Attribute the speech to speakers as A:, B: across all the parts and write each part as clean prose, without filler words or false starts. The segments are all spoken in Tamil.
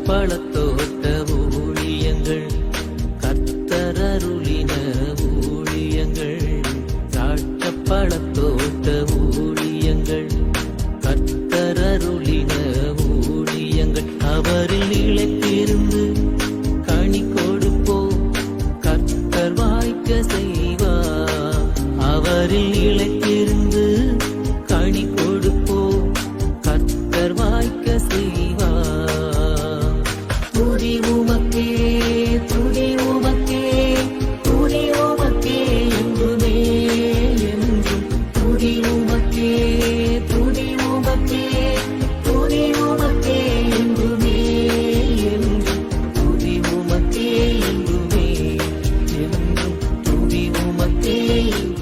A: பழத்தோட்ட ஊழியங்கள், கர்த்தரருளின ஊழியங்கள். திராட்சை பழத்தோட்ட ஊழியங்கள், கர்த்தரருளின ஊழியங்கள். அவரில் நிலைத்திருந்து கனி கொடுப்போம், கர்த்தர் வாய்க்க செய்வார். அவரில் நிலைத்திருந்து கனி கொடுப்போம், கர்த்தர் வாய்க்க செய்வார். துதி உமக்கே, துதி உமக்கே, துதி உமக்கே என்றுமே என்றும். துதி உமக்கே, துதி உமக்கே, துதி உமக்கே என்றுமே என்றும். துதி உமக்கே என்றுமே என்றும். துதி உமக்கே என்றுமே.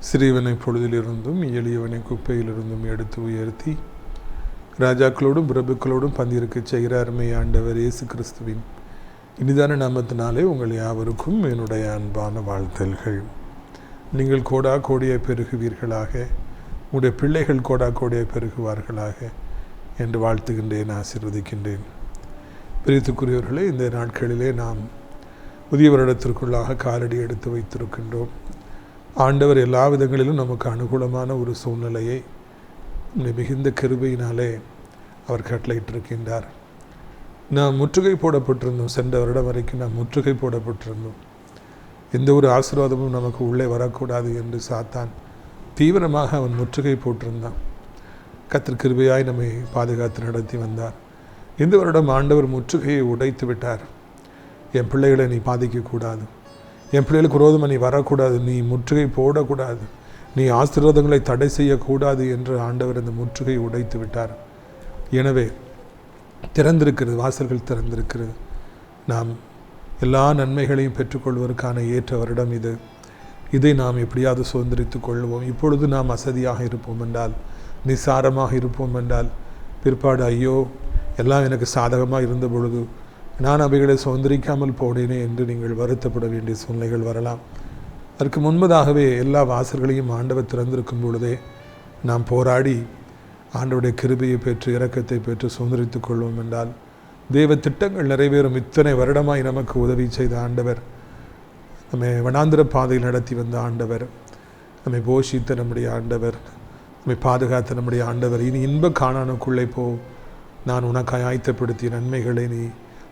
B: சிறியவனை பொழுதிலிருந்தும் எளியவனை குப்பையிலிருந்தும் எடுத்து உயர்த்தி ராஜாக்களோடும் பிரபுக்களோடும் பந்திருக்கச் செய்கிற அருமை ஆண்டவர் இயேசு கிறிஸ்துவின் இனிதான நாமத்தினாலே உங்கள் யாவருக்கும் என்னுடைய அன்பான வாழ்த்தல்கள். நீங்கள் கோடா கோடியாய் பெருகுவீர்களாக, உங்களுடைய பிள்ளைகள் கோடா கோடியாய் பெருகுவார்களாக என்று வாழ்த்துகின்றேன், ஆசீர்வதிக்கின்றேன். பிரித்துக்குரியவர்களே, இந்த நாட்களிலே நாம் புதிய வருடத்திற்குள்ளாக காலடி எடுத்து வைத்திருக்கின்றோம். ஆண்டவர் எல்லா விதங்களிலும் நமக்கு அனுகூலமான ஒரு சூழ்நிலையை மிகுந்த கிருபையினாலே அவர் கட்டளையிட்டிருக்கின்றார். நாம் முற்றுகை போடப்பட்டிருந்தோம். சென்ற வருடம் வரைக்கும் நாம் முற்றுகை போடப்பட்டிருந்தோம். எந்த ஒரு ஆசீர்வாதமும் நமக்கு உள்ளே வரக்கூடாது என்று சாத்தான் தீவிரமாக அவன் முற்றுகை போட்டிருந்தான். கர்த்தர் கிருபையாய் நம்மை பாதுகாத்து நடத்தி வந்தார். இந்த வருடம் ஆண்டவர் முற்றுகையை உடைத்து விட்டார். என் பிள்ளைகளை நீ பாதிக்கக்கூடாது, என் பிள்ளைகளுக்கு விரோதமாக நீ வரக்கூடாது, நீ முற்றுகை போடக்கூடாது, நீ ஆசீர்வாதங்களை தடை செய்யக்கூடாது என்று ஆண்டவர் அந்த முற்றுகை உடைத்து விட்டார். எனவே திறந்திருக்கிறது, வாசல்கள் திறந்திருக்கிறது. நாம் எல்லா நன்மைகளையும் பெற்றுக்கொள்வதற்கான ஏற்ற வருடம் இது. இதை நாம் எப்படியாவது சுதந்திரித்து கொள்வோம். இப்பொழுது நாம் அசதியாக இருப்போம் என்றால், நிசாரமாக இருப்போம் என்றால், பிற்பாடு ஐயோ எல்லாம் எனக்கு சாதகமாக இருந்த பொழுது நான் அவைகளை சுதந்திரிக்காமல் போனேனே என்று நீங்கள் வருத்தப்பட வேண்டிய சூழ்நிலைகள் வரலாம். அதற்கு முன்பதாகவே எல்லா வாசல்களையும் ஆண்டவர் திறந்திருக்கும் பொழுதே நாம் போராடி ஆண்டவருடைய கிருபையை பெற்று இரக்கத்தை பெற்று சுதந்திரித்துக் கொள்வோம் என்றால் தேவ திட்டங்கள் நிறைவேறும். இத்தனை வருடமாய் நமக்கு உதவி செய்த ஆண்டவர், நம்மை வனாந்திர பாதையில் நடத்தி வந்த ஆண்டவர், நம்மை போஷித்த நம்முடைய ஆண்டவர், நம்மை பாதுகாத்த நம்முடைய ஆண்டவர், இனி இன்ப காணானுக்குள்ளே போ, நான் உனக்காய் ஆயத்தப்படுத்திய நன்மைகளை நீ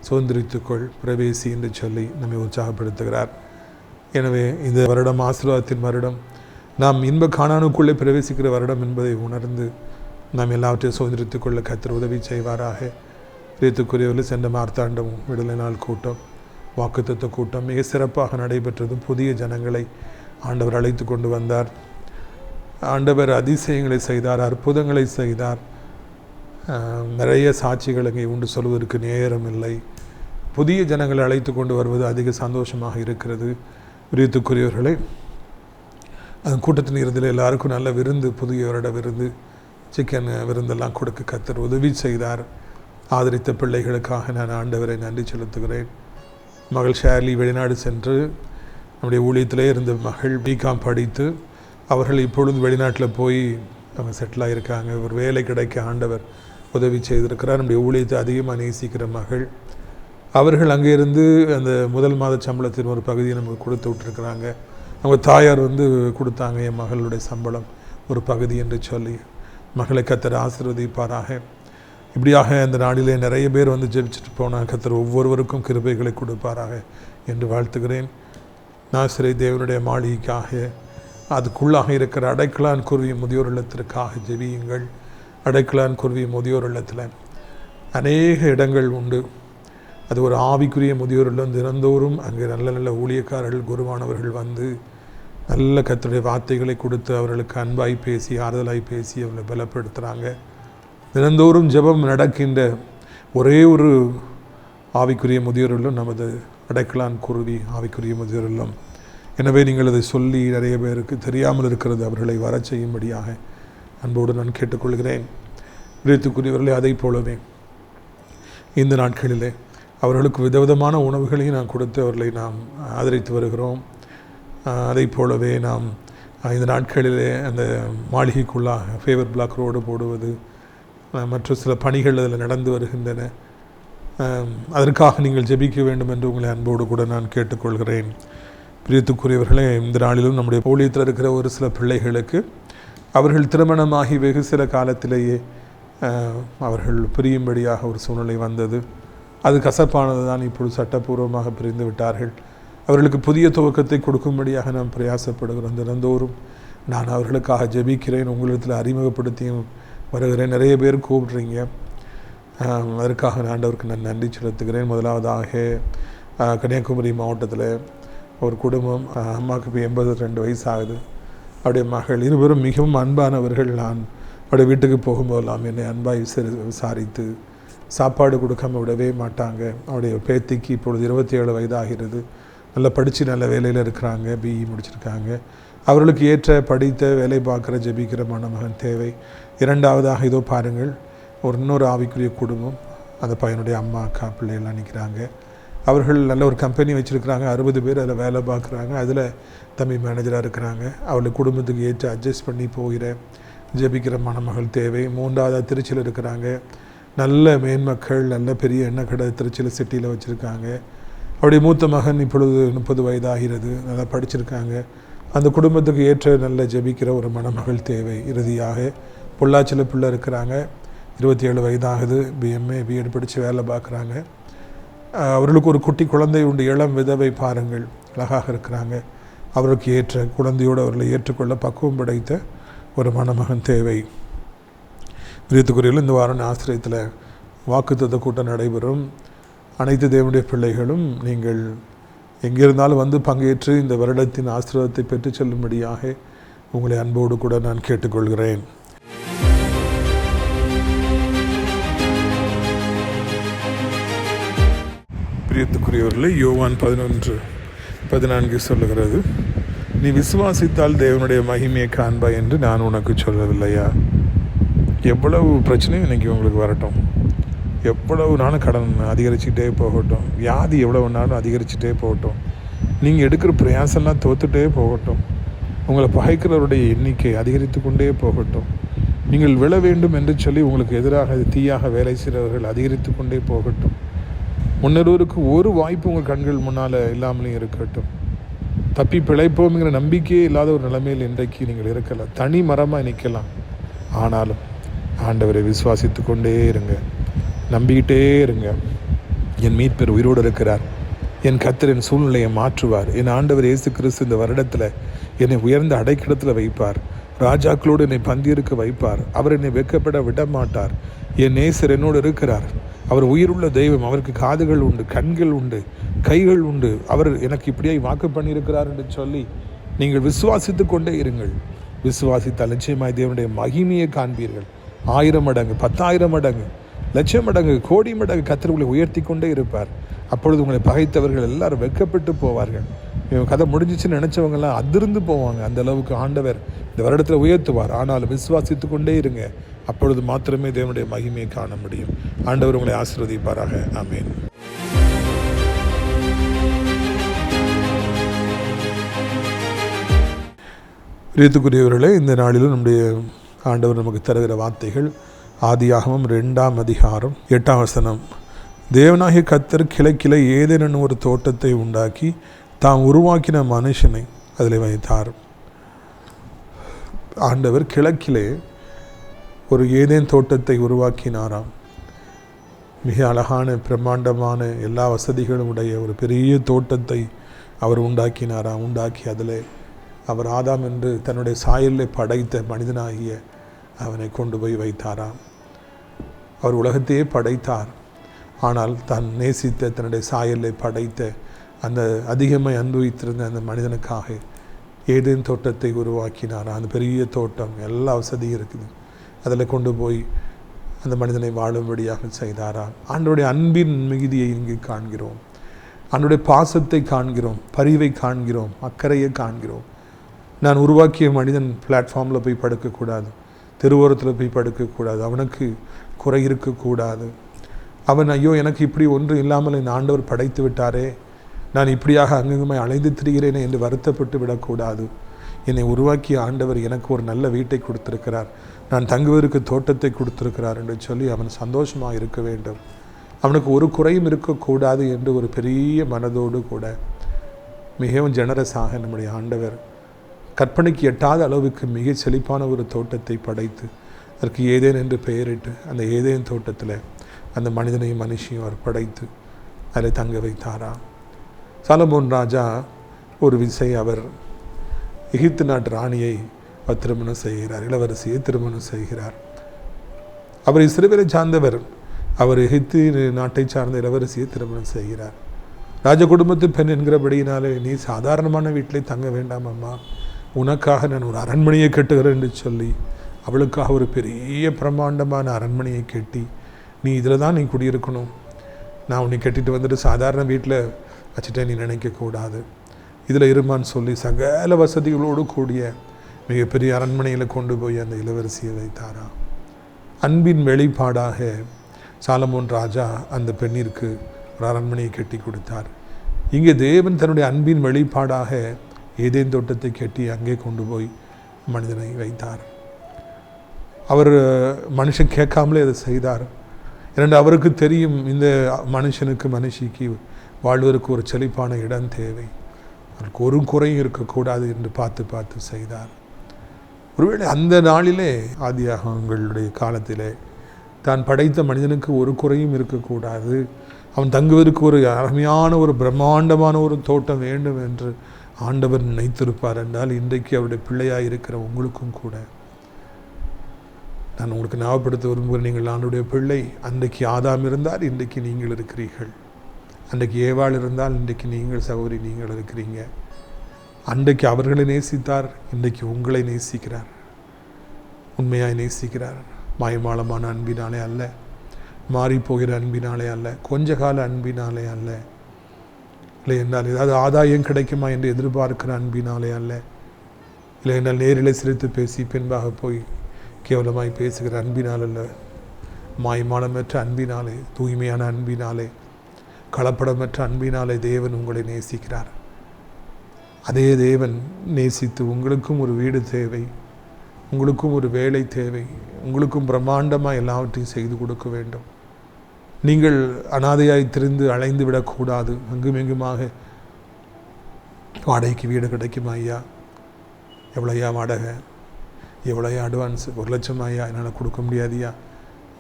B: சுதந்திரித்துக்கொள், பிரவேசி என்று சொல்லி நம்மை உற்சாகப்படுத்துகிறார். எனவே இந்த வருடம் ஆசீர்வாதத்தின் வருடம், நாம் இன்ப காணானுக்குள்ளே பிரவேசிக்கிற வருடம் என்பதை உணர்ந்து நாம் எல்லாவற்றையும் சுதந்திரித்துக் கொள்ள கர்த்தர் உதவி செய்வாராக. ரீத்துக்குரியவர்கள் சென்ற மார்த்தாண்டம் விடுதலை நாள் கூட்டம், வாக்குத்தத்த கூட்டம் மிக சிறப்பாக நடைபெற்றது. புதிய ஜனங்களை ஆண்டவர் அழைத்து கொண்டு வந்தார். ஆண்டவர் அதிசயங்களை செய்தார், அற்புதங்களை செய்தார். நிறைய சாட்சிகள் அங்கே உண்டு சொல்வதற்கு நேரம் இல்லை. புதிய ஜனங்களை அழைத்து கொண்டு வருவது அதிக சந்தோஷமாக இருக்கிறது. ரீத்துக்குரியவர்களை அந்த கூட்டத்தின் இறுதியில் எல்லாருக்கும் நல்ல விருந்து, புதிய வருட விருந்து, சிக்கன் விருந்தெல்லாம் கொடுக்க கர்த்தர் உதவி செய்தார். ஆதரித்த பிள்ளைகளுக்காக நான் ஆண்டவரை நன்றி செலுத்துகிறேன். மகள் ஷேர்லி வெளிநாடு சென்று நம்முடைய ஊழியத்திலே இருந்த மகள் பிகாம் படித்து அவர்கள் இப்பொழுது வெளிநாட்டில் போய் அவங்க செட்டில் ஆகியிருக்காங்க. ஒரு வேலை கிடைக்க ஆண்டவர் உதவி செய்திருக்கிறார். நம்முடைய ஊழியத்தை அதிகமாக நேசிக்கிற மகள், அவர்கள் அங்கே இருந்து அந்த முதல் மாத சம்பளத்தின் ஒரு பகுதியை நமக்கு கொடுத்து விட்டுருக்குறாங்க. அவங்க தாயார் கொடுத்தாங்க, என் மகளுடைய சம்பளம் ஒரு பகுதி என்று சொல்லி. மகளை கர்த்தர் ஆசீர்வதிப்பாராக. இப்படியாக அந்த நாளிலே நிறைய பேர் ஜெபிச்சுட்டு போனால் கர்த்தர் ஒவ்வொருவருக்கும் கிருபைகளை கொடுப்பாராக என்று வாழ்த்துகிறேன். நாசிரை தேவனுடைய மாளிகைக்காக, அதுக்குள்ளாக இருக்கிற அடைக்கலான் குருவி முதியோர் இல்லத்திற்காக ஜெபியுங்கள். அடைக்கலான் குருவி முதியோர் இல்லத்தில் அநேக இடங்கள் உண்டு. அது ஒரு ஆவிக்குரிய முதியோர் இல்லம். தினந்தோறும் அங்கே நல்ல நல்ல ஊழியக்காரர்கள், குருவானவர்கள் நல்ல கர்த்தருடைய வார்த்தைகளை கொடுத்து அவர்களுக்கு அன்பாய் பேசி ஆறுதலாய் பேசி அவர்களை பலப்படுத்துகிறாங்க. தினந்தோறும் ஜெபம் நடக்கின்ற ஒரே ஒரு ஆவிக்குரிய முதியோர் இல்லம் நமது அடைக்கலான் குருவி ஆவிக்குரிய முதியோர் இல்லம். எனவே நீங்கள் அதை சொல்லி நிறைய பேருக்கு தெரியாமல் இருக்கிறது, அவர்களை வர செய்யும்படியாக அன்போடு நான் கேட்டுக்கொள்கிறேன். விருத்துக்குரியவர்களே, அதை போலவே இந்த நாட்களிலே அவர்களுக்கு விதவிதமான உணவுகளையும் நான் கொடுத்து அவர்களை நாம் ஆதரித்து வருகிறோம். அதை போலவே நாம் இந்த நாட்களிலே அந்த மாளிகைக்குள்ளாக ஃபேவர் பிளாக் ரோடு போடுவது, மற்ற சில பணிகள் அதில் நடந்து வருகின்றன. அதற்காக நீங்கள் ஜெபிக்க வேண்டும் என்று உங்களை அன்போடு கூட நான் கேட்டுக்கொள்கிறேன். பிரியத்துக்குரியவர்களே, இந்த நாளிலும் நம்முடைய ஊழியத்தில் இருக்கிற ஒரு சில பிள்ளைகளுக்கு அவர்கள் திருமணமாகி வெகு சில காலத்திலேயே அவர்கள் பிரியும்படியாக ஒரு சூழ்நிலை வந்தது. அது கசப்பானது தான். இப்பொழுது சட்டப்பூர்வமாக பிரிந்து விட்டார்கள். அவர்களுக்கு புதிய துவக்கத்தை கொடுக்கும்படியாக நாம் பிரயாசப்படுகிறோம். தினந்தோறும் நான் அவர்களுக்காக ஜெபிக்கிறேன், உங்களிடத்தில் அறிமுகப்படுத்தியும் வருகிறேன். நிறைய பேர் கூப்பிட்றீங்க, அதற்காக ஆண்டவருக்கு நான் நன்றி செலுத்துகிறேன். முதலாவதாக கன்னியாகுமரி மாவட்டத்தில் ஒரு குடும்பம், அம்மாவுக்கு இப்போ 82 வயசு ஆகுது. அவருடைய மகள் இருவரும் மிகவும் அன்பானவர்கள். நான் அவருடைய வீட்டுக்கு போகும்போதெல்லாம் என்னை அன்பாய் விசாரித்து சாப்பாடு கொடுக்காம விடவே மாட்டாங்க. அவருடைய பேத்திக்கு இப்பொழுது 27 வயதாகிறது. நல்லா படித்து நல்ல வேலையில் இருக்கிறாங்க, பிஇ முடிச்சிருக்காங்க. அவர்களுக்கு ஏற்ற படித்த வேலை பார்க்குற ஜெபிக்கிற மணமகன் தேவை. இரண்டாவதாக இதோ பாருங்கள், இன்னொரு ஆவிக்குரிய குடும்பம், அந்த பையனுடைய அம்மா அக்கா பிள்ளைகள்லாம் நிற்கிறாங்க. அவர்கள் நல்ல ஒரு கம்பெனி வச்சுருக்கிறாங்க, 60 பேர் அதில் வேலை பார்க்குறாங்க. அதில் தம்பி மேனேஜராக இருக்கிறாங்க. அவளுடைய குடும்பத்துக்கு ஏற்று அட்ஜஸ்ட் பண்ணி போகிற ஜெபிக்கிற மணமகள் தேவை. மூன்றாவதாக திருச்சியில் இருக்கிறாங்க. நல்ல மேன்மக்கள், நல்ல பெரிய எண்ணெய் கடை திருச்சியில் சிட்டியில் வச்சுருக்காங்க. அவருடைய மூத்த மகன் இப்பொழுது 30 வயதாகிறது, நல்லா படிச்சிருக்காங்க. அந்த குடும்பத்துக்கு ஏற்ற நல்ல ஜெபிக்கிற ஒரு மணமகள் தேவை. இறுதியாக பொள்ளாச்சியில் பிள்ளை இருக்கிறாங்க, 27 வயதாகுது, பிஎம்ஏ பிஎட் படித்து வேலை பார்க்குறாங்க. அவர்களுக்கு ஒரு குட்டி குழந்தை உண்டு, இளம் விதவை. பாருங்கள், அழகாக இருக்கிறாங்க. அவருக்கு ஏற்ற குழந்தையோடு அவர்களை ஏற்றுக்கொள்ள பக்குவம் படைத்த ஒரு மணமகன் தேவை. விருத்துக்குரியவில் இந்த வாரம் ஆசிரியத்தில் வாக்குத்தத்த கூட்டம் நடைபெறும். அனைத்து தேவனுடைய பிள்ளைகளும் நீங்கள் எங்கிருந்தாலும் பங்கேற்று இந்த வருடத்தின் ஆசீர்வாதத்தை பெற்றுச் செல்லும்படியாக உங்களை அன்போடு கூட நான் கேட்டுக்கொள்கிறேன். பிரியத்துக்குரியவர்களே, யோவான் 11:14 சொல்லுகிறது, நீ விசுவாசித்தால் தேவனுடைய மகிமையை காண்பாய் என்று நான் உனக்கு சொல்லவில்லையா? எவ்வளவு பிரச்சனையும் இன்றைக்கி உங்களுக்கு வரட்டும், எவ்வளவு நாளும் கடன் அதிகரிச்சுக்கிட்டே போகட்டும், வியாதி எவ்வளவு நாளும் அதிகரிச்சுட்டே போகட்டும், நீங்கள் எடுக்கிற பிரயாசம்லாம் தோற்றுட்டே போகட்டும், உங்களை பகைக்கிறவருடைய எண்ணிக்கை அதிகரித்து கொண்டே போகட்டும், நீங்கள் விழ வேண்டும் என்று சொல்லி உங்களுக்கு எதிராக தீயாக வேலை செய்கிறவர்கள் அதிகரித்து கொண்டே போகட்டும், முன்னொருவருக்கு ஒரு வாய்ப்பு உங்கள் கண்கள் முன்னால் இல்லாமலே இருக்கட்டும், தப்பி பிழைப்போம்ங்கிற நம்பிக்கையே இல்லாத ஒரு நிலைமையில் இன்றைக்கு நீங்கள் இருக்கலாம், தனி மரமாக நிற்கலாம். ஆனாலும் ஆண்டவரை விசுவாசித்து கொண்டே இருங்க, நம்பிக்கிட்டே இருங்க. என் மீட்பர் உயிரோடு இருக்கிறார், என் கர்த்தர் என் சூழ்நிலையை மாற்றுவார், என் ஆண்டவர் இயேசு கிறிஸ்து இந்த வருடத்தில் என்னை உயர்ந்த அடைக்கலத்தில் வைப்பார், ராஜாக்களோடு என்னை பந்தியிருக்க வைப்பார், அவர் என்னை வெட்கப்பட விட மாட்டார், என் நேசர் என்னோடு இருக்கிறார், அவர் உயிருள்ள தெய்வம், அவருக்கு காதுகள் உண்டு, கண்கள் உண்டு, கைகள் உண்டு, அவர் எனக்கு இப்படியாய் வாக்கு பண்ணியிருக்கிறார் என்று சொல்லி நீங்கள் விசுவாசித்து கொண்டே இருங்கள். விசுவாசித்தால் நிச்சயமாய் தேவனுடைய மகிமையை காண்பீர்கள். 1000 மடங்கு, 10,000 மடங்கு, லட்சம் மடங்கு, கோடி மடங்கு கர்த்தர் உங்களை உயர்த்தி கொண்டே இருப்பார். அப்பொழுது உங்களை பகைத்தவர்கள் எல்லாரும் வெட்கப்பட்டு போவார்கள். இவங்க கதை முடிஞ்சிச்சுன்னு நினச்சவங்கெல்லாம் அதிர்ந்து போவாங்க. அந்த அளவுக்கு ஆண்டவர் இந்த வருடத்தில் உயர்த்துவார். ஆனாலும் விசுவாசித்து கொண்டே இருங்க, அப்பொழுது மாத்திரமே தேவனுடைய மகிமையை காண முடியும். ஆண்டவர் உங்களை ஆசீர்வதிப்பாராக. ஆமென். பிரியத்துக்குரியவர்களே, இந்த நாளிலும் நம்முடைய ஆண்டவர் நமக்கு தருகிற வார்த்தைகள் ஆதியாகமம் 2ஆம் அதிகாரம் 8ஆம் வசனம். தேவனாகிய கர்த்தர் கிழக்கிலே ஏதேனும் ஒரு தோட்டத்தை உண்டாக்கி தாம் உருவாக்கின மனுஷனை அதில் வைத்தார். ஆண்டவர் கிழக்கிலே ஒரு ஏதேன் தோட்டத்தை உருவாக்கினாராம். மிக அழகான பிரம்மாண்டமான எல்லா வசதிகளும் உடைய ஒரு பெரிய தோட்டத்தை அவர் உண்டாக்கினாராம். உண்டாக்கி அதில் அவர் ஆதாம் என்று தன்னுடைய சாயலில் படைத்த மனிதனாகிய அவனை கொண்டு போய் வைத்தாராம். அவர் உலகத்தையே படைத்தார். ஆனால் தான் நேசித்த தன்னுடைய சாயலில் படைத்த அந்த அதிகமாக அனுபவித்திருந்த அந்த மனிதனுக்காக ஏதேன் தோட்டத்தை உருவாக்கினாராம். அந்த பெரிய தோட்டம், எல்லா வசதியும் இருக்குது. அதில் கொண்டு போய் அந்த மனிதனை வாழும்படியாக செய்தாராம். ஆண்டவருடைய அன்பின் மிகுதியை இங்கு காண்கிறோம். ஆண்டவருடைய பாசத்தை காண்கிறோம், பரிவை காண்கிறோம், அக்கறையை காண்கிறோம். நான் உருவாக்கிய மனிதன் பிளாட்ஃபார்மில் போய் படுக்கக்கூடாது, தெருவோரத்தில் போய் படுக்கக்கூடாது, அவனுக்கு குறை இருக்கக்கூடாது. அவன் ஐயோ எனக்கு இப்படி ஒன்று இல்லாமல் என் ஆண்டவர் படைத்து விட்டாரே, நான் இப்படியாக அங்கங்குமே அலைந்து திரிகிறேனே என்று வருத்தப்பட்டு விடக்கூடாது. என்னை உருவாக்கிய ஆண்டவர் எனக்கு ஒரு நல்ல வீட்டை கொடுத்திருக்கிறார், நான் தங்குவதற்கு தோட்டத்தை கொடுத்திருக்கிறார் என்று சொல்லி அவன் சந்தோஷமாக இருக்க வேண்டும். அவனுக்கு ஒரு குறையும் இருக்கக்கூடாது என்று ஒரு பெரிய மனதோடு கூட மிகவும் ஜெனரஸாக நம்முடைய ஆண்டவர் கற்பனைக்கு எட்டாத அளவுக்கு மிக செழிப்பான ஒரு தோட்டத்தை படைத்து அதற்கு ஏதேன் என்று பெயரிட்டு அந்த ஏதேன் தோட்டத்தில் அந்த மனிதனையும் மனுஷியும் அவர் படைத்து அதில் தங்க வைத்தாரா. சாலமோன் ராஜா ஒரு விசை அவர் எகிப்து நாட்டு ராணியை திருமணம் செய்கிறார், இளவரசியை திருமணம் செய்கிறார். அவர் இஸ்ரவேலை சார்ந்தவர், அவர் எகிப்து நாட்டை சார்ந்த இளவரசியை திருமணம் செய்கிறார். ராஜ குடும்பத்து பெண் என்கிறபடியினாலே நீ சாதாரணமான வீட்டிலே தங்க வேண்டாம் அம்மா, உனக்காக நான் ஒரு அரண்மனையை கட்டுகிறேன் என்று சொல்லி அவளுக்காக ஒரு பெரிய பிரம்மாண்டமான அரண்மனையை கட்டி நீ இதில் தான் நீ குடியிருக்கணும், நான் உன்னை கட்டிட்டு வந்துட்டு சாதாரண வீட்டில் வச்சுட்டே நீ நினைக்கக்கூடாது, இதில் இருமான்னு சொல்லி சகல வசதிகளோடு கூடிய மிகப்பெரிய அரண்மனையில் கொண்டு போய் அந்த இளவரசியை வைத்தாரா. அன்பின் வெளிப்பாடாக சாலமோன் ராஜா அந்த பெண்ணிற்கு ஒரு அரண்மனையை கட்டி கொடுத்தார். இங்கே தேவன் தன்னுடைய அன்பின் வெளிப்பாடாக ஏதேன் தோட்டத்தை கட்டி அங்கே கொண்டு போய் மனிதனை வைத்தார். அவர் மனுஷன் கேட்காமலே அதை செய்தார். இரண்டு அவருக்கு தெரியும் இந்த மனுஷனுக்கு மனுஷிக்கு வாழ்வதற்கு ஒரு செழிப்பான இடம் தேவை, அவருக்கு ஒரு குறையும் இருக்கக்கூடாது என்று பார்த்து பார்த்து செய்தார். ஒருவேளை அந்த நாளிலே ஆதியாகமங்களுடைய காலத்திலே தான் படைத்த மனிதனுக்கு ஒரு குறையும் இருக்கக்கூடாது, அவன் தங்குவதற்கு ஒரு அருமையான ஒரு பிரம்மாண்டமான ஒரு தோட்டம் வேண்டும் என்று ஆண்டவர் நினைத்திருப்பார் என்றால் இன்றைக்கு அவருடைய பிள்ளையாக இருக்கிற உங்களுக்கும் கூட நான் உங்களுக்கு ஞாபகப்படுத்த விரும்புகிறேன். நீங்கள் ஆண்டுடைய பிள்ளை. அன்றைக்கு ஆதாம் இருந்தால் இன்றைக்கு நீங்கள் இருக்கிறீர்கள், அன்றைக்கு ஏவாள் இருந்தால் இன்றைக்கு நீங்கள் சகோதரி நீங்கள் இருக்கிறீங்க. அன்றைக்கு அவர்களை நேசித்தார், இன்றைக்கு உங்களை நேசிக்கிறார், உண்மையாய் நேசிக்கிறார். மாயமாளமான அன்பினாலே அல்ல, மாறிப்போகிற அன்பினாலே அல்ல, கொஞ்ச கால அன்பினாலே அல்ல, இல்லை என்றால் ஏதாவது ஆதாயம் கிடைக்குமா என்று எதிர்பார்க்கிற அன்பினாலே அல்ல, இல்லை என்றால் நேரில் சிரித்து பேசி பின்பாக போய் கேவலமாய் பேசுகிற அன்பினால் அல்ல, மாய்மானமற்ற அன்பினாலே, தூய்மையான அன்பினாலே, கலப்படமற்ற அன்பினாலே தேவன் உங்களை நேசிக்கிறார். அதே தேவன் நேசித்து உங்களுக்கும் ஒரு வீடு தேவை, உங்களுக்கும் ஒரு வேலை தேவை, உங்களுக்கும் பிரம்மாண்டமாக எல்லாவற்றையும் செய்து கொடுக்க வேண்டும். நீங்கள் அனாதையாய் திரிந்து அலைந்து விடக்கூடாது. அங்குமெங்குமாக வாடகைக்கு வீடு கிடைக்குமா ஐயா? எவ்வளோயா வாடகை? எவ்வளோயா அட்வான்ஸு? 1 லட்சம் ஐயா, என்னால் கொடுக்க முடியாதுயா.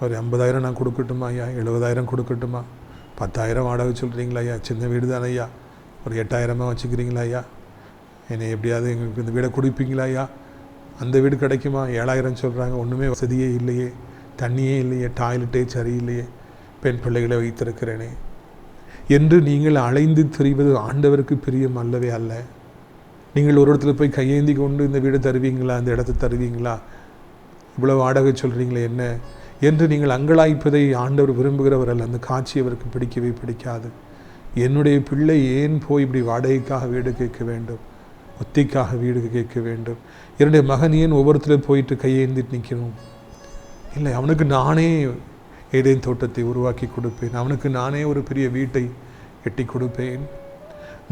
B: ஒரு 50,000 நான் கொடுக்கட்டுமா ஐயா? 70,000 கொடுக்கட்டுமா? 10,000 வாடகை சொல்கிறீங்களா ஐயா? சின்ன வீடு தானே ஐயா, ஒரு 8,000 வச்சுக்கிறீங்களா ஐயா? என்னை எப்படியாவது எங்களுக்கு இந்த வீடை கொடுப்பீங்களா ஐயா? அந்த வீடு கிடைக்குமா? 7,000 சொல்கிறாங்க. ஒன்றுமே வசதியே இல்லையே, தண்ணியே இல்லையே, டாய்லெட்டே சரியில்லையே, பெண் பிள்ளைகளை வைத்திருக்கிறேனே என்று நீங்கள் அலைந்து திரிவது ஆண்டவருக்கு பிரியம் அல்லவே அல்ல. நீங்கள் ஒரு இடத்துல போய் கையேந்தி கொண்டு இந்த வீடு தருவீங்களா, இந்த இடத்த தருவீங்களா, இவ்வளோ வாடகை சொல்கிறீங்களே என்ன என்று நீங்கள் அங்கலாய்ப்பதை ஆண்டவர் விரும்புகிறவர் அல்ல. அந்த காட்சி அவருக்கு பிடிக்கவே பிடிக்காது. என்னுடைய பிள்ளை ஏன் போய் இப்படி வாடகைக்காக வீடு கேட்க வேண்டும், ஒத்திக்காக வீடு கேட்க வேண்டும்? என்னுடைய மகன் ஏன் ஒவ்வொருத்தரும் போயிட்டு கையேந்திட்டு நிற்கணும்? இல்லை, அவனுக்கு நானே ஏதேன் தோட்டத்தை உருவாக்கி கொடுப்பேன், அவனுக்கு நானே ஒரு பெரிய வீட்டை எட்டி கொடுப்பேன்,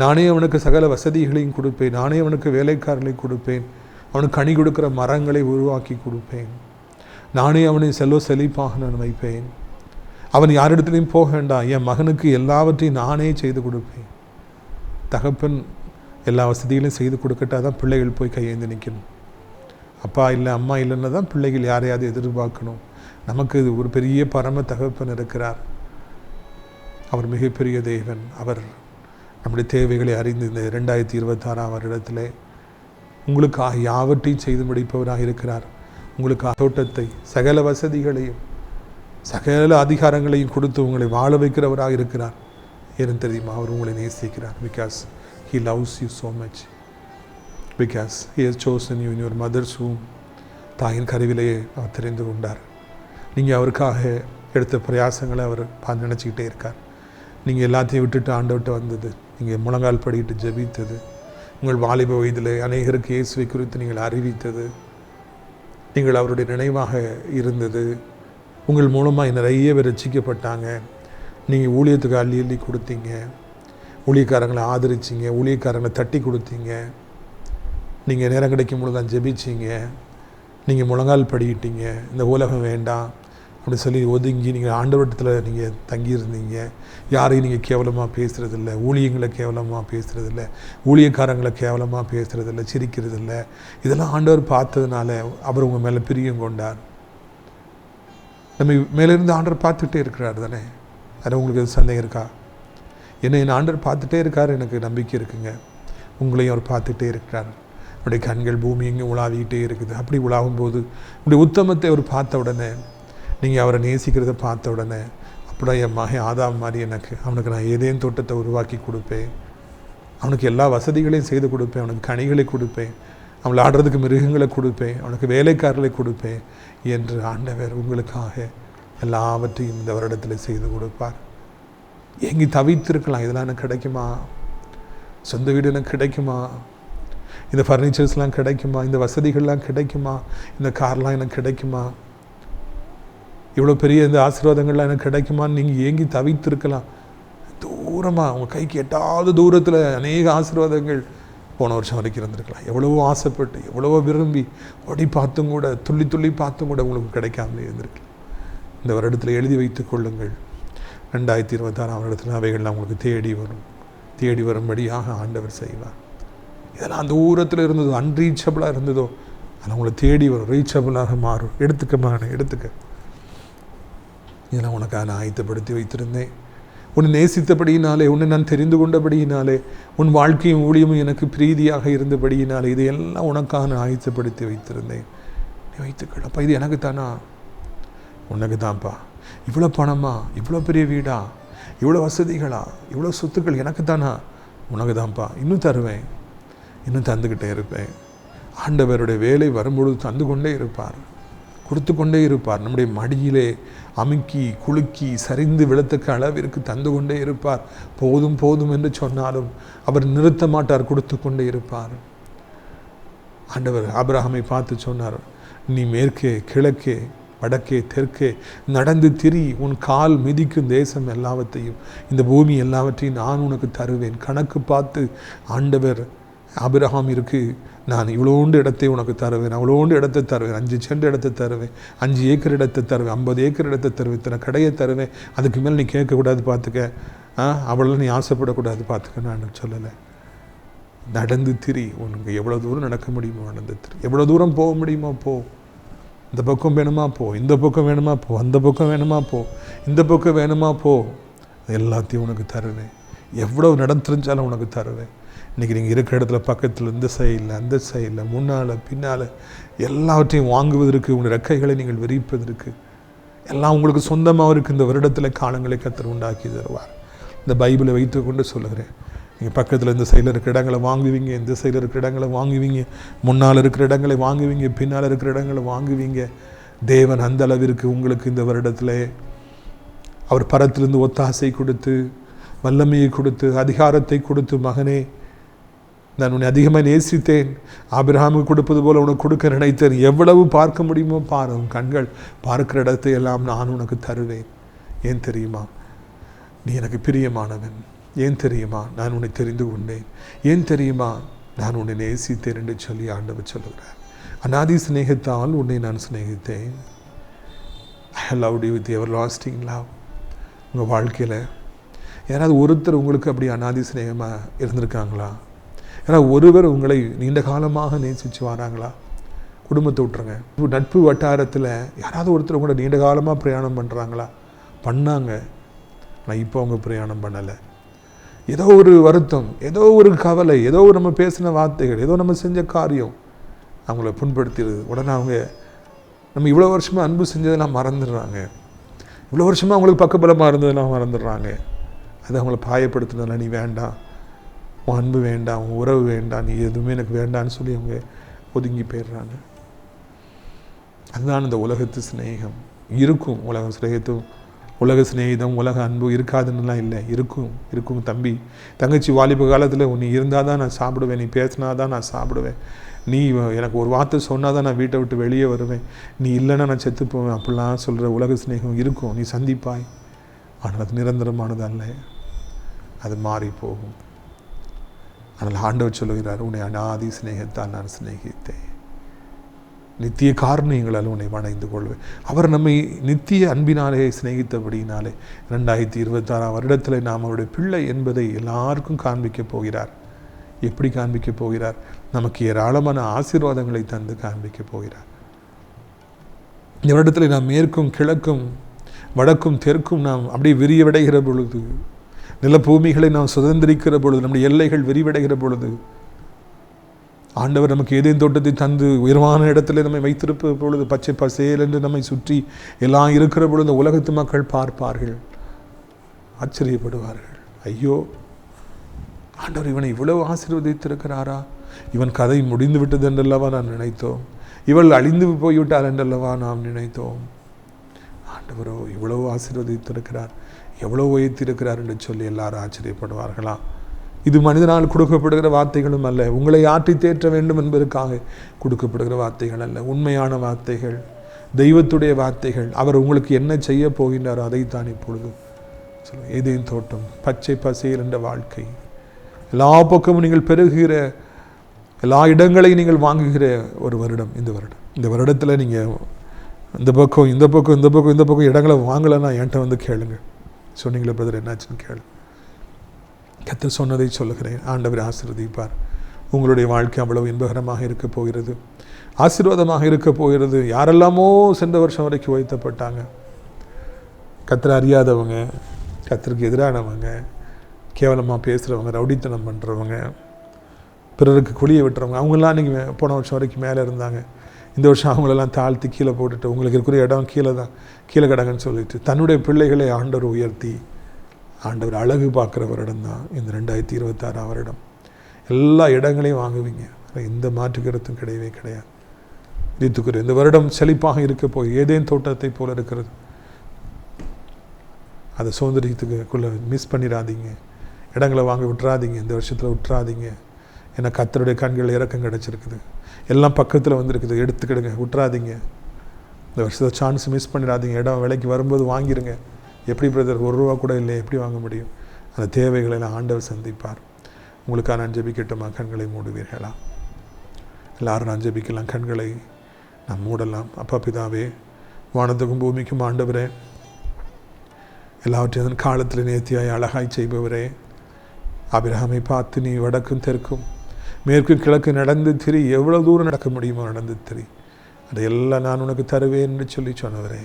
B: நானே அவனுக்கு சகல வசதிகளையும் கொடுப்பேன், நானே அவனுக்கு வேலைக்காரர்களை கொடுப்பேன், அவனுக்கு கனி கொடுக்குற மரங்களை உருவாக்கி கொடுப்பேன், நானே அவனை செழிப்பாக நான் வைப்பேன். அவன் யாரிடத்துலையும் போக வேண்டாம், என் மகனுக்கு எல்லாவற்றையும் நானே செய்து கொடுப்பேன். தகப்பன் எல்லா வசதிகளையும் செய்து கொடுக்கட்டா தான் பிள்ளைகள் போய் கையேந்து நிற்கணும். அப்பா இல்லை அம்மா இல்லைன்னா தான் பிள்ளைகள் யாரையாவது எதிர்பார்க்கணும். நமக்கு ஒரு பெரிய பரம தகப்பன் இருக்கிறார். அவர் மிகப்பெரிய தேவன். அவர் நம்முடைய தேவைகளை அறிந்து இந்த 2026 வருடத்தில் உங்களுக்காக யாவற்றையும் செய்து முடிப்பவராக இருக்கிறார். உங்களுக்கு தோட்டத்தை, சகல வசதிகளையும், சகல அதிகாரங்களையும் கொடுத்து உங்களை வாழ வைக்கிறவராக இருக்கிறார். ஏன்னு தெரியுமா? அவர் உங்களை நேசிக்கிறார். Because he loves you so much, because he has chosen you in your mother's womb. தாயின் கருவிலேயே அவர் தெரிந்து கொண்டார். நீங்கள் அவருக்காக எடுத்த பிரயாசங்களை அவர் நினச்சிக்கிட்டே இருக்கார். நீங்கள் எல்லாத்தையும் விட்டுட்டு ஆண்டவர்கிட்ட வந்தது, நீங்கள் முழங்கால் படிக்கிட்டு ஜெபித்தது, உங்கள் வாலிப வயதில் அநேகருக்கு இயேசுவை குறித்து நீங்கள் அறிவித்தது, நீங்கள் அவருடைய நினைவாக இருந்தது, உங்கள் மூலமாக நிறைய பேர் ரட்சிக்கப்பட்டாங்க. நீங்கள் ஊழியத்துக்கு அள்ளி அள்ளி கொடுத்தீங்க, ஊழியக்காரங்களை ஆதரிச்சிங்க, ஊழியக்காரங்களை தட்டி கொடுத்தீங்க, நீங்கள் நேரம் கிடைக்கும் பொழுது தான் ஜெபிச்சிங்க, நீங்கள் முழங்கால் படிக்கிட்டீங்க. இந்த உலகம் வேண்டாம் அப்படி சொல்லி ஒதுங்கி நீங்கள் ஆண்டவரத்தில் நீங்கள் தங்கியிருந்தீங்க. யாரையும் நீங்கள் கேவலமாக பேசுகிறதில்ல, ஊழியங்களை கேவலமாக பேசுகிறதில்ல, ஊழியக்காரங்களை கேவலமாக பேசுகிறதில்ல, சிரிக்கிறதில்ல. இதெல்லாம் ஆண்டவர் பார்த்ததுனால அவர் உங்கள் மேலே பிரியம் கொண்டார். நம்ம மேலேருந்து ஆண்டவர் பார்த்துட்டே இருக்கிறார் தானே? அதில் உங்களுக்கு எது சந்தேகம் இருக்கா? என் ஆண்டவர் பார்த்துட்டே இருக்கார், எனக்கு நம்பிக்கை இருக்குங்க. உங்களையும் அவர் பார்த்துட்டே இருக்கிறார். அவருடைய கண்கள் பூமி எங்கே உலாவிக்கிட்டே இருக்குது. அப்படி உலாவும்போது உங்களுடைய உத்தமத்தை அவர் பார்த்த உடனே, நீங்கள் அவரை நேசிக்கிறத பார்த்த உடனே, அப்படின்னா என் மகன் ஆதாம் மாதிரி அவனுக்கு நான் ஏதேன் தோட்டத்தை உருவாக்கி கொடுப்பேன், அவனுக்கு எல்லா வசதிகளையும் செய்து கொடுப்பேன், அவனுக்கு கனிகளை கொடுப்பேன், அவனை ஆடுறதுக்கு மிருகங்களை கொடுப்பேன், அவனுக்கு வேலைக்காரர்களை கொடுப்பேன் என்று ஆண்டவர் உங்களுக்காக எல்லாவற்றையும் இந்த வருடத்தில் செய்து கொடுப்பார். எங்கி தவித்திருக்கலாம், இதெல்லாம் எனக்கு கிடைக்குமா, சொந்த வீடு எனக்கு கிடைக்குமா, இந்த ஃபர்னிச்சர்ஸ்லாம் கிடைக்குமா, இந்த வசதிகள்லாம் கிடைக்குமா, இந்த கார்லாம் எனக்கு கிடைக்குமா, இவ்வளோ பெரிய இந்த ஆசீர்வாதங்கள்லாம் எனக்கு கிடைக்குமான்னு நீங்கள் ஏங்கி தவித்திருக்கலாம். தூரமாக உங்கள் கைக்கு எட்டாவது தூரத்தில் அநேக ஆசீர்வாதங்கள் போன வருஷம் வரைக்கும் இருந்திருக்கலாம். எவ்வளவோ ஆசைப்பட்டு, எவ்வளவோ விரும்பி ஓடி பார்த்தும் கூட, துள்ளி துள்ளி பார்த்தும் கூட உங்களுக்கு கிடைக்காமலே இருந்திருக்கலாம். இந்த வருடத்தில் எழுதி வைத்து கொள்ளுங்கள். 2026 வருடத்தில் அவைகள்லாம் உங்களுக்கு தேடி வரும்படியாக ஆண்டவர் செய்வார். இதெல்லாம் தூரத்தில் இருந்ததோ, அன்ரீச்சபிளாக இருந்ததோ, அதெல்லாம் உங்களை தேடி வரும், ரீச்சபிளாக மாறும். எடுத்துக்க இதெல்லாம் உனக்காக நான் ஆயத்தப்படுத்தி வைத்திருந்தேன். உன்னை நேசித்தபடியினாலே, உன்னை நான் தெரிந்து கொண்டபடியினாலே, உன் வாழ்க்கையும் ஊழியமும் எனக்கு பிரீதியாக இருந்தபடியினாலே, இதையெல்லாம் உனக்காக நான் ஆயத்தப்படுத்தி வைத்திருந்தேன். நீ வைத்துக்கள். அப்போ இது எனக்கு தானா? உனக்கு தான்ப்பா. இவ்வளோ பணமா, இவ்வளோ பெரிய வீடா, இவ்வளோ வசதிகளா, இவ்வளோ சொத்துக்கள் எனக்கு தானா? உனக்கு தான்ப்பா. இன்னும் தருவேன், இன்னும் தந்துக்கிட்டே இருப்பேன். ஆண்டவருடைய வேலை வரும்பொழுது தந்து கொண்டே இருப்பார், கொடுத்து கொண்டே இருப்பார். நம்முடைய மடியிலே அமுக்கி குலுக்கி சரிந்து விழத்தக்க அளவிற்கு தந்து கொண்டே இருப்பார். போதும் போதும் என்று சொன்னாலும் அவர் நிறுத்த மாட்டார், கொடுத்து கொண்டே இருப்பார். ஆண்டவர் ஆபிரகாமை பார்த்து சொன்னார், நீ மேற்கே கிழக்கே வடக்கே தெற்கே நடந்து திரி, உன் கால் மிதிக்கும் தேசம் எல்லாவற்றையும், இந்த பூமி எல்லாவற்றையும் நான் உனக்கு தருவேன். கணக்கு பார்த்து ஆண்டவர் ஆபிரகாம் இருக்கு, நான் இவ்வளோண்டு இடத்தை உனக்கு தருவேன், அவ்வளோண்டு இடத்தை தருவேன், 5 சென்ட் இடத்தை தருவேன், 5 ஏக்கர் இடத்தை தருவேன், 50 ஏக்கர் இடத்தை தருவேன், இத்தனை கடையை தருவேன், அதுக்கு மேலே நீ கேட்கக்கூடாது பார்த்துக்க, அவ்வளோ நீ ஆசைப்படக்கூடாது பார்த்துக்க. நான் சொல்லலை. நடந்து திரி, உனக்கு எவ்வளோ தூரம் நடக்க முடியுமோ நடந்து திரி, எவ்வளோ தூரம் போக முடியுமோ போ. இந்த பக்கம் வேணுமா போ, இந்த பக்கம் வேணுமா போ, அந்த பக்கம் வேணுமா போ, இந்த பக்கம் வேணுமா போ, எல்லாத்தையும் உனக்கு தருவேன். எவ்வளோ நடந்துருந்தாலும் உனக்கு தருவேன். இன்றைக்கி நீங்கள் இருக்கிற இடத்துல பக்கத்தில் இந்த சைடில் அந்த சைடில் முன்னால் பின்னால் எல்லாவற்றையும் வாங்குவதற்கு, உங்கள் ரெக்கைகளை நீங்கள் விரிப்பதற்கு எல்லாம் உங்களுக்கு சொந்தமாக இருக்குது. இந்த வருடத்தில் காலங்களை கர்த்தர் உண்டாக்கி தருவார். இந்த பைபிளை வைத்து கொண்டு சொல்லுகிறேன். நீங்கள் பக்கத்தில் இந்த சைடில் இருக்கிற இடங்களை வாங்குவீங்க, இந்த சைடில் இருக்கிற இடங்களை வாங்குவீங்க, முன்னால் இருக்கிற இடங்களை வாங்குவீங்க, பின்னால் இருக்கிற இடங்களை வாங்குவீங்க. தேவன் அந்த அளவிற்கு உங்களுக்கு இந்த வருடத்தில் அவர் பரத்திலிருந்து ஒத்தாசை கொடுத்து, வல்லமையை கொடுத்து, அதிகாரத்தை கொடுத்து, மகனே நான் உன்னை அதிகமாக நேசித்தேன், ஆபிரகாமுக்கு கொடுப்பது போல உனக்கு கொடுக்க நினைத்தேன், எவ்வளவு பார்க்க முடியுமோ பாரு, உன் கண்கள் பார்க்கிற இடத்தை எல்லாம் நான் உனக்கு தருவேன். ஏன் தெரியுமா? நீ எனக்கு பிரியமானவன். ஏன் தெரியுமா? நான் உன்னை தெரிந்து கொண்டேன். ஏன் தெரியுமா? நான் உன்னை நேசித்தேன் என்று சொல்லி ஆண்டவர் சொல்லுகிறார். அநாதி சிநேகத்தால் உன்னை நான் சிநேகித்தேன். I loved you with everlasting love. உங்கள் வாழ்க்கையில் யாராவது ஒருத்தர் உங்களுக்கு அப்படி அநாதி சிநேகமாக இருந்திருக்காங்களா? ஏன்னா ஒருவர் உங்களை நீண்ட காலமாக நேசித்து வராங்களா? குடும்பத்தை விட்டுருங்க, நட்பு வட்டாரத்தில் யாராவது ஒருத்தர் கூட நீண்ட காலமாக பிரயாணம் பண்ணுறாங்களா? பண்ணாங்க, ஆனால் இப்போ அவங்க பிரயாணம் பண்ணலை. ஏதோ ஒரு வருத்தம், ஏதோ ஒரு கவலை, ஏதோ ஒரு நம்ம பேசின வார்த்தைகள், ஏதோ நம்ம செஞ்ச காரியம் அவங்கள புண்படுத்திடுது. உடனே அவங்க நம்ம இவ்வளோ வருஷமாக அன்பு செஞ்சதெல்லாம் மறந்துடுறாங்க, இவ்வளோ வருஷமாக அவங்களுக்கு பக்கபலமாக இருந்ததெல்லாம் மறந்துடுறாங்க. அது அவங்கள பாயப்படுத்துனதுனால நீ வேண்டாம், உன் அன்பு வேண்டாம், உன் உறவு வேண்டாம், நீ எதுவுமே எனக்கு வேண்டான்னு சொல்லி அவங்க ஒதுங்கி போயிடுறாங்க. அதுதான் இந்த உலகத்து சிநேகம். இருக்கும் உலக சிநேகத்தும், உலக சிநேகிதம், உலக அன்பு இருக்காதுன்னுலாம் இல்லை. இருக்கும் தம்பி தங்கச்சி. வாலிப காலத்தில் நீ இருந்தால் தான் நான் சாப்பிடுவேன், நீ பேசினா தான் நான் சாப்பிடுவேன், நீ எனக்கு ஒரு வார்த்தை சொன்னால் தான் நான் வீட்டை விட்டு வெளியே வருவேன், நீ இல்லைன்னா நான் செத்து போவேன், அப்படிலாம் சொல்கிற உலக சிநேகம் இருக்கும். நீ சந்திப்பாய், ஆனால் அது நிரந்தரமானது அல்ல, அது மாறி போகும். ஆனால் ஆண்டவர் சொல்லுகிறார், உன்னை அநாதி சிநேகத்தால் நான் சிநேகித்தேன், நித்திய காரணங்களால் உன்னை வணைந்து கொள்வேன். அவர் நம்மை நித்திய அன்பினாலே சிநேகித்தபடினாலே 2026 வருடத்தில் நாம் அவருடைய பிள்ளை என்பதை எல்லாருக்கும் காண்பிக்கப் போகிறார். எப்படி காண்பிக்கப் போகிறார்? நமக்கு ஏராளமான ஆசீர்வாதங்களை தந்து காண்பிக்கப் போகிறார். இந்த வருடத்தில் நாம் மேற்கும் கிழக்கும் வடக்கும் தெற்கும் நாம் அப்படியே விரிவடைகிற பொழுது, நிலப்பூமிகளை நாம் சுதந்திரிக்கிற பொழுது, நம்முடைய எல்லைகள் விரிவடைகிற பொழுது, ஆண்டவர் நமக்கு ஏதேன் தோட்டத்தை தந்து உயர்வான இடத்துல நம்மை வைத்திருப்ப பொழுது, பச்சை பசேல் என்று நம்மை சுற்றி எல்லாம் இருக்கிற பொழுது உலகத்து மக்கள் பார்ப்பார்கள், ஆச்சரியப்படுவார்கள். ஐயோ, ஆண்டவர் இவனை இவ்வளவு ஆசீர்வதித்திருக்கிறாரா? இவன் கதை முடிந்து விட்டது என்றல்லவா நாம் நினைத்தோம், இவள் அழிந்து போய்விட்டாள் என்றல்லவா நாம் நினைத்தோம். ஆண்டவரோ இவ்வளவு ஆசீர்வதித்திருக்கிறார், எவ்வளவு உயர்த்திருக்கிறார் என்று சொல்லி எல்லாரும் ஆச்சரியப்படுவார்களா? இது மனிதனால் கொடுக்கப்படுகிற வார்த்தைகளும் அல்ல, உங்களை ஆற்றி தேற்ற வேண்டும் என்பதற்காக கொடுக்கப்படுகிற வார்த்தைகள் அல்ல, உண்மையான வார்த்தைகள், தெய்வத்துடைய வார்த்தைகள். அவர் உங்களுக்கு என்ன செய்ய போகின்றாரோ அதைத்தான் இப்பொழுது சொல்லுங்கள். ஏதேன் தோட்டம், பச்சை பசேல் என்ற வாழ்க்கை, எல்லா பக்கமும் நீங்கள் பெருகுகிற, எல்லா இடங்களையும் நீங்கள் வாங்குகிற ஒரு வருடம் இந்த வருடம். இந்த வருடத்தில் நீங்கள் இந்த பக்கம் இந்த பக்கம் இந்த பக்கம் இந்த பக்கம் இடங்களை வாங்கலைன்னா என்கிட்ட வந்து கேளுங்க. சொன்னீங்களே பிரதர் என்னாச்சுன்னு கேளு. கர்த்தர் சொன்னதை சொல்லுகிறேன். ஆண்டவர் ஆசீர்வதிப்பார். உங்களுடைய வாழ்க்கை அவ்வளவு இன்பகரமாக இருக்க போகிறது, ஆசீர்வாதமாக இருக்க போகிறது. யாரெல்லாமோ சென்ற வருஷம் வரைக்கும் உயர்த்தப்பட்டாங்க, கர்த்தரை அறியாதவங்க, கர்த்தருக்கு எதிரானவங்க, கேவலமாக பேசுகிறவங்க, ரவுடித்தனம் பண்ணுறவங்க, பிறருக்கு குழியை விட்டுறவங்க, அவங்களாம் நீங்கள் போன வருஷம் வரைக்கும் மேலே இருந்தாங்க. இந்த வருஷம் அவங்களெல்லாம் தாழ்த்தி கீழே போட்டுட்டு உங்களுக்கு இருக்கிற இடம் கீழே கிடங்கன்னு சொல்லிட்டு தன்னுடைய பிள்ளைகளை ஆண்டவர் உயர்த்தி, ஆண்டவர் அழகு பார்க்குற வருடம் தான் இந்த 2026 வருடம். எல்லா இடங்களையும் வாங்குவீங்க, எந்த மாற்று கருத்தும் கிடையவே கிடையாது. இதுக்குரிய இந்த வருடம் செழிப்பாக இருக்க போய் ஏதேன் தோட்டத்தை போல இருக்கிறது. அதை சுதந்திரத்துக்குள்ளே மிஸ் பண்ணிடாதீங்க, இடங்களை வாங்க விட்டுறாதீங்க, இந்த வருஷத்தில் விட்டுறாதீங்க. ஏன்னா கர்த்தருடைய கண்கள் இறக்கம் கிடச்சிருக்குது, எல்லாம் பக்கத்தில் வந்துருக்குது, எடுத்துக்கிடுங்க, விட்டுறாதீங்க. இந்த வருஷத்தை சான்ஸ் மிஸ் பண்ணிடாதீங்க. இடம் விலைக்கு வரும்போது வாங்கிடுங்க. எப்படி பிரதர், ₹1 கூட இல்லை, எப்படி வாங்க முடியும்? அந்த தேவைகளை ஆண்டவர் சந்திப்பார். உங்களுக்காக நான் ஜெபிக்கட்டுமா? கண்களை மூடுவீர்களா? எல்லாரும் நான் ஜெபிக்கலாம். கண்களை நாம் மூடலாம். அப்பா பிதாவே, வானத்துக்கும் பூமிக்கும் ஆண்டவரே, எல்லாவற்றையும் காலத்தில் நேர்த்தியாய் அழகாய் செய்பவரே, ஆபிரகாமை பார்த்து நீ வடக்கும் தெற்கும் மேற்கும் கிழக்கு நடந்து திரி, எவ்வளோ தூரம் நடக்க முடியுமோ நடந்து திரி, அதையெல்லாம் நான் உனக்கு தருவேன் என்று சொல்லி சொன்னவரே,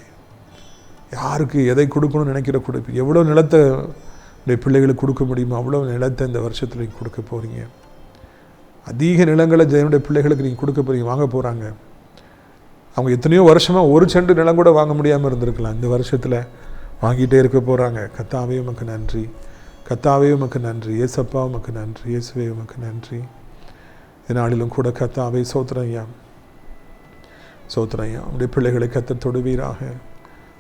B: யாருக்கு எதை கொடுக்கணும்னு நினைக்கிற கொடுப்பு, எவ்வளோ நிலத்தை உடைய பிள்ளைகளுக்கு கொடுக்க முடியுமோ அவ்வளோ நிலத்தை இந்த வருஷத்தில் நீங்கள் கொடுக்க போகிறீங்க. அதிக நிலங்களை என்னுடைய பிள்ளைகளுக்கு நீங்கள் கொடுக்க போகிறீங்க, வாங்க போகிறாங்க. அவங்க எத்தனையோ வருஷமாக 1 சென்ட் நிலம் கூட வாங்க முடியாமல் இருந்திருக்கலாம். இந்த வருஷத்தில் வாங்கிட்டே இருக்க போகிறாங்க. கர்த்தாவே உமக்கு நன்றி, கர்த்தாவே உமக்கு நன்றி, ஏசப்பா உமக்கு நன்றி, இயேசுவே உமக்கு நன்றி. இதனாலும் கூட கர்த்தாவே சோத்திரையா, சோத்திரையா. உடைய பிள்ளைகளை கர்த்தர் தொடுவீராக.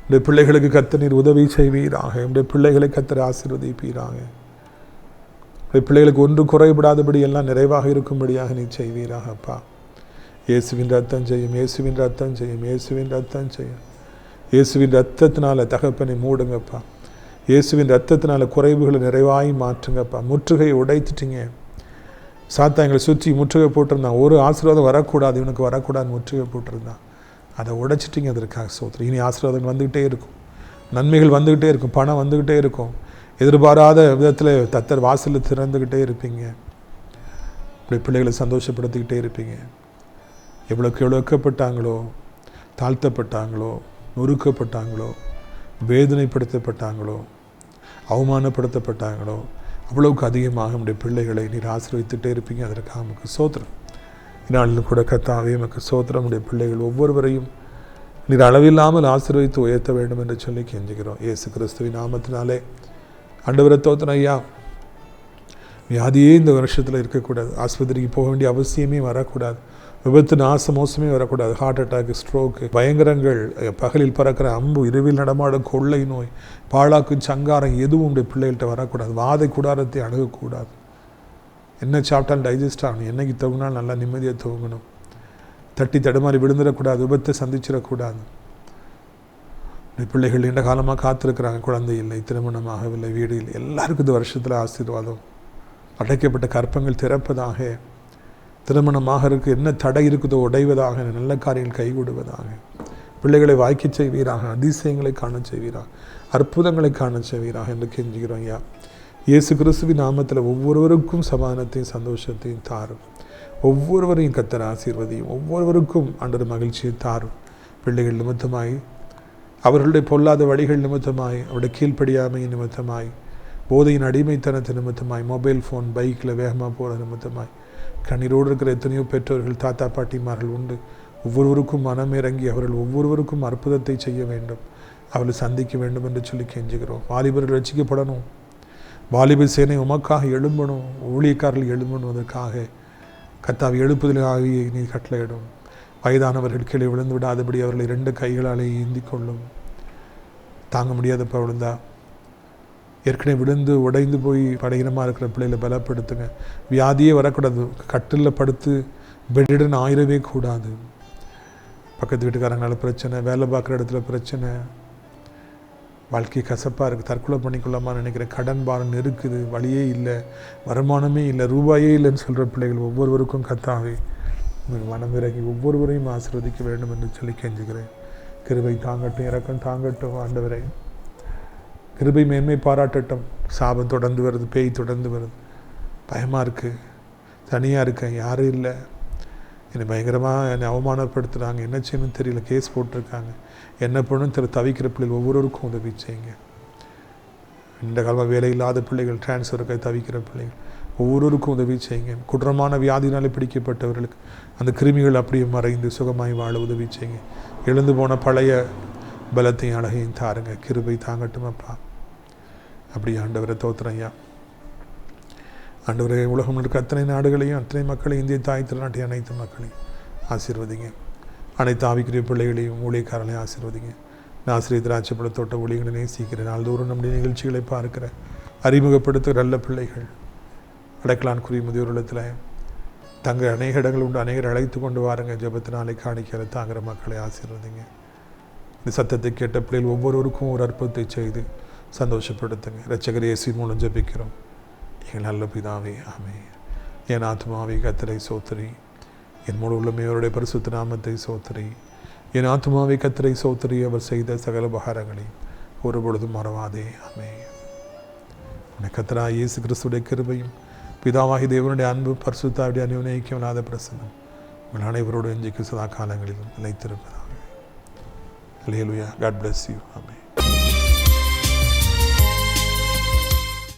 B: உடைய பிள்ளைகளுக்கு கர்த்தர் நீர் உதவி செய்வீராக. உடைய பிள்ளைகளை கர்த்தர் ஆசீர்வதிப்பீராக. உடைய பிள்ளைகளுக்கு ஒன்று குறைபடாதபடி எல்லாம் நிறைவாக இருக்கும்படியாக நீர் செய்வீராக. அப்பா, இயேசுவின் ரத்தம் செய்யும், இயேசுவின் ரத்தம் செய்யும், இயேசுவின் ரத்தம் செய்யும். இயேசுவின் ரத்தத்தினால தகப்பனை மூடுங்கப்பா. இயேசுவின் ரத்தத்தினால குறைவுகளை நிறைவாகி மாற்றுங்கப்பா. முற்றுகையை உடைத்துட்டீங்க. சாத்தான் எங்களை சுற்றி முற்றுகை போட்டிருந்தான். ஒரு ஆசீர்வாதம் வரக்கூடாது, இவனுக்கு வரக்கூடாது முற்றுகை போட்டிருந்தான். அதை உடைச்சிட்டிங்க. அதற்காக சோத்திரம். இனி ஆசீர்வாதங்கள் வந்துக்கிட்டே இருக்கும், நன்மைகள் வந்துக்கிட்டே இருக்கும், பணம் வந்துக்கிட்டே இருக்கும். எதிர்பாராத விதத்தில் தத்தர் வாசலில் திறந்துக்கிட்டே இருப்பீங்க. இப்படி பிள்ளைகளை சந்தோஷப்படுத்திக்கிட்டே இருப்பீங்க. எவ்வளோக்கு எவ்வளோ வெட்கப்பட்டாங்களோ, தாழ்த்தப்பட்டாங்களோ, நொறுக்கப்பட்டாங்களோ, வேதனைப்படுத்தப்பட்டாங்களோ, அவமானப்படுத்தப்பட்டாங்களோ, அவ்வளவுக்கு அதிகமாக நம்முடைய பிள்ளைகளை நீர் ஆசீர்வதித்துட்டே இருப்பீங்க. அதற்காக நமக்கு சோத்திரம். இந்நாளிலும் கூட கர்த்தாவே நமக்கு சோத்திரம். நம்முடைய பிள்ளைகள் ஒவ்வொருவரையும் நீர் அளவில்லாமல் ஆசீர்வதித்து உயர்த்த வேண்டும் என்று சொல்லி கெஞ்சுகிறோம். இயேசு கிறிஸ்துவின் நாமத்தினாலே ஆண்டவரே தோத்திரம். ஐயா, வியாதியே இந்த வருஷத்தில் இருக்கக்கூடாது. ஆஸ்பத்திரிக்கு போக வேண்டிய அவசியமே வரக்கூடாது. விபத்து, நாச மோசமே வரக்கூடாது. ஹார்ட் அட்டாக்கு, ஸ்ட்ரோக்கு, பயங்கரங்கள், பகலில் பறக்கிற அம்பு, இரவில் நடமாடும் கொள்ளை நோய், பாழாக்கும் சங்காரம் எதுவும் உடைய பிள்ளைகள்கிட்ட வரக்கூடாது. வாதை கூடாரத்தை அணுகக்கூடாது. என்ன சாப்பிட்டாலும் டைஜஸ்ட் ஆகணும். என்னைக்கு தூங்கினாலும் நல்லா நிம்மதியாக தூங்கணும். தட்டி தடுமாறி விழுந்துடக்கூடாது. விபத்தை சந்திச்சிடக்கூடாது. உடைய பிள்ளைகள் நீண்ட காலமாக காத்திருக்கிறாங்க. குழந்தை இல்லை, திருமணமாகவில்லை, வீடு இல்லை. எல்லாருக்கும் இந்த வருஷத்தில் ஆசீர்வாதம். அடைக்கப்பட்ட கற்பங்கள் திறப்பதாக. திருமணமாக இருக்கு என்ன தடை இருக்குதோ உடைவதாக. நல்ல காரியங்கள் கைகூடுவதாக. பிள்ளைகளை வாய்க்க செய்வீராக. அதிசயங்களை காண செய்வீராக. அற்புதங்களை காண செய்வீராக என்று கெஞ்சுகிறோம். ஐயா, இயேசு கிறிஸ்துவின் நாமத்தில் ஒவ்வொருவருக்கும் சமாதானத்தையும் சந்தோஷத்தையும் தாரும். ஒவ்வொருவரையும் கர்த்தர் ஆசீர்வதியும். ஒவ்வொருவருக்கும் ஆண்டவர் மகிழ்ச்சியை தாரும். பிள்ளைகள் நிமித்தமாய், அவர்களுடைய பொல்லாத வழிகள் நிமித்தமாய், அவருடைய கீழ்ப்படியாமை நிமித்தமாய், போதையின் அடிமைத்தனத்தை நிமித்தமாய், மொபைல் ஃபோன், பைக்கில் வேகமாக போகிற நிமித்தமாய் கண்ணீரோடு இருக்கிற எத்தனையோ பெற்றோர்கள், தாத்தா பாட்டிமார்கள் உண்டு. ஒவ்வொருவருக்கும் மனமிறங்கி அவர்கள் ஒவ்வொருவருக்கும் அற்புதத்தை செய்ய வேண்டும், அவளை சந்திக்க வேண்டும் என்று சொல்லி கெஞ்சுகிறோம். வாலிபர்கள் ரட்சிக்கப்படணும். வாலிப சேனை உமக்காக எழும்பணும். ஊழியக்காரர்கள் எழும்பணுவதற்காக கர்த்தாவை எழுப்புதல் ஆகிய நீ கட்டளையிடும். வயதானவர்கள் கீழே விழுந்து விடாதபடி அவர்களை 2 கைகளாலே ஏந்தி கொள்ளும். தாங்க முடியாதப்ப விழுந்தா, ஏற்கனவே விழுந்து உடைந்து போய் படையினமாக இருக்கிற பிள்ளைகளை பலப்படுத்துங்க. வியாதியே வரக்கூடாது. கட்டிலில் படுத்து பெட்டிடன் ஆயிரவே கூடாது. பக்கத்து வீட்டுக்காரங்களால பிரச்சனை, வேலை பார்க்குற இடத்துல பிரச்சனை, வாழ்க்கை கசப்பாக இருக்குது, தற்கொலை பண்ணிக்கொள்ளாமா நினைக்கிறேன், கடன் பாரம் இருக்குது, வழியே இல்லை, வருமானமே இல்லை, ரூபாயே இல்லைன்னு சொல்கிற பிள்ளைகள் ஒவ்வொருவருக்கும் கர்த்தாவே மனம் இறங்கி ஒவ்வொருவரையும் ஆசீர்வதிக்க வேண்டும் என்று சொல்லி கெஞ்சுகிறேன். கிருபை தாங்கட்டும், இரக்கம் தாங்கட்டும். ஆண்டவரே, கிருபை மேன்மை பாராட்டட்டும். சாபம் தொடர்ந்து வருது, பேய் தொடர்ந்து வருது, பயமாக இருக்குது, தனியாக இருக்கேன், யாரும் இல்லை, என்னை பயங்கரமாக என்னை அவமானப்படுத்துகிறாங்க, என்ன செய்யணும்னு தெரியல, கேஸ் போட்டிருக்காங்க, என்ன பண்ணணும் தவிக்கிற பிள்ளைகள் ஒவ்வொருவருக்கும் உதவி செய்யுங்க. இந்த காலமாக வேலை இல்லாத பிள்ளைகள், டிரான்ஸ்ஃபருக்காக தவிக்கிற பிள்ளைகள் ஒவ்வொருவருக்கும் உதவி செய்யுங்க. குற்றமான வியாதினாலே பிடிக்கப்பட்டவர்களுக்கு அந்த கிருமிகள் அப்படியே மறைந்து சுகமாய் வாழ உதவி செய்யுங்க. எழுந்து போன பழைய பலத்தையும் அழகையும் தாருங்க. கிருபை தாங்கட்டும் அப்பா. அப்படி ஆண்டவரை தோத்துறேன் ஐயா. ஆண்டவரை, உலகம் இருக்க அத்தனை நாடுகளையும் அத்தனை மக்களையும், இந்திய தாய் திருநாட்டிய அனைத்து மக்களையும் ஆசீர்வதிங்க. அனைத்து ஆவிக்குரிய பிள்ளைகளையும் ஊழியக்காரர்களையும் ஆசீர்வதிங்க. நான் ஆசிரியர் திராட்சைப்பழ தோட்ட ஊழியர்களை நேசிக்கிறேன். நாள்தோறும் நம்முடைய நிகழ்ச்சிகளை பார்க்கிற அறிமுகப்படுத்துகிற நல்ல பிள்ளைகள், அடைக்கலான்குரிய முதியோரிடத்தில் தங்க அநேக இடங்கள் உண்டு, அநேகர் அழைத்து கொண்டு வாருங்க. ஜெபத்தினாலே காணிக்கையில் தாங்கிற மக்களை ஆசீர்வதிங்க. இந்த சத்தத்தை கேட்ட பிள்ளைகள் ஒவ்வொருவருக்கும் ஒரு அற்புதத்தை செய்து சந்தோஷப்படுத்துங்க. இரட்சகர் இயேசுவின் மூலம் ஜெபிக்கிறோம் எங்கள் நல்ல பிதாவே, ஆமென். என் ஆத்துமாவே கர்த்தரை சோத்திரி, என் முழு உள்ளமையோருடைய பரிசுத்த நாமத்தை சோத்திரி. என் ஆத்துமாவை கர்த்தரை சோத்திரி, அவர் செய்த சகல உபகாரங்களை ஒரு பொழுதும் மறவாதே, ஆமென். உன்னை கர்த்தராகிய இயேசு கிறிஸ்துடைய கிருபையும் பிதாவாகிய தேவனுடைய அன்பு பரிசுத்தாவுடைய அநியோன்யமில்லாத பிரசன்னம் உங்கள் அனைவரோடு இன்றைக்கு சதா காலங்களிலும் நிலைத்திருப்பதாக. அல்லேலூயா. God bless you. ஆமென்.